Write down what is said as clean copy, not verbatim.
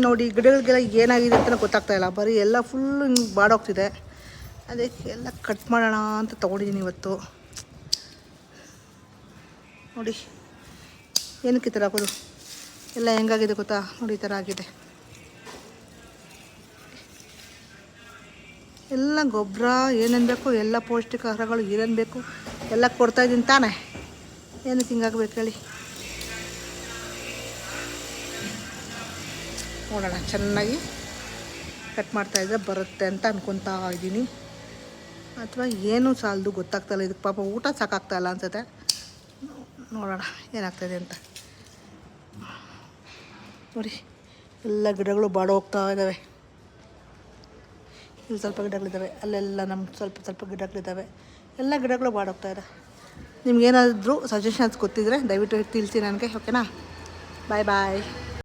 ನೋಡಿ ಗಿಡಗಳಿಗೆಲ್ಲ ಏನಾಗಿದೆ ಅಂತ ಗೊತ್ತಾಗ್ತಾಯಿಲ್ಲ, ಬರೀ ಎಲ್ಲ ಫುಲ್ಲು ಹಿಂಗೆ ಬಾಡೋಗ್ತಿದೆ. ಅದಕ್ಕೆ ಎಲ್ಲ ಕಟ್ ಮಾಡೋಣ ಅಂತ ತೊಗೊಂಡಿದ್ದೀನಿ ಇವತ್ತು. ನೋಡಿ ಏನಕ್ಕೆ ಈ ಥರ ಹಾಕೋದು, ಎಲ್ಲ ಹೆಂಗಾಗಿದೆ ಗೊತ್ತಾ, ನೋಡಿ ಈ ಥರ ಆಗಿದೆ. ಎಲ್ಲ ಗೊಬ್ಬರ ಏನೇನು ಬೇಕು, ಎಲ್ಲ ಪೌಷ್ಟಿಕ ಆಹಾರಗಳು ಏನೇನು ಬೇಕು ಎಲ್ಲ ಕೊಡ್ತಾಯಿದ್ದೀನಿ ತಾನೇ, ಏನಕ್ಕೆ ಹಿಂಗಾಗಬೇಕು ಹೇಳಿ. ನೋಡೋಣ, ಚೆನ್ನಾಗಿ ಕಟ್ ಮಾಡ್ತಾಯಿದ್ರೆ ಬರುತ್ತೆ ಅಂತ ಅನ್ಕೊತಾ ಇದ್ದೀನಿ. ಅಥವಾ ಏನೂ ಸಾಲದು ಗೊತ್ತಾಗ್ತಾಯಿಲ್ಲ, ಇದಕ್ಕೆ ಪಾಪ ಊಟ ಸಾಕಾಗ್ತಾಯಿಲ್ಲ ಅನ್ಸುತ್ತೆ. ನೋಡೋಣ ಏನಾಗ್ತಾಯಿದೆ ಅಂತ. ನೋಡಿ ಎಲ್ಲ ಗಿಡಗಳು ಬಾಡೋಗ್ತಾ ಇದ್ದಾವೆ. ಇಲ್ಲಿ ಸ್ವಲ್ಪ ಗಿಡಗಳಿದ್ದಾವೆ, ಅಲ್ಲೆಲ್ಲ ನಮ್ಮ ಸ್ವಲ್ಪ ಗಿಡಗಳಿದ್ದಾವೆ. ಎಲ್ಲ ಗಿಡಗಳು ಬಾಡೋಗ್ತಾ ಇದೆ. ನಿಮ್ಗೇನಾದರೂ ಸಜೆಷನ್ಸ್ ಗೊತ್ತಿದ್ದರೆ ದಯವಿಟ್ಟು ತಿಳಿಸಿ ನನಗೆ, ಓಕೆನಾ? ಬಾಯ್ ಬಾಯ್.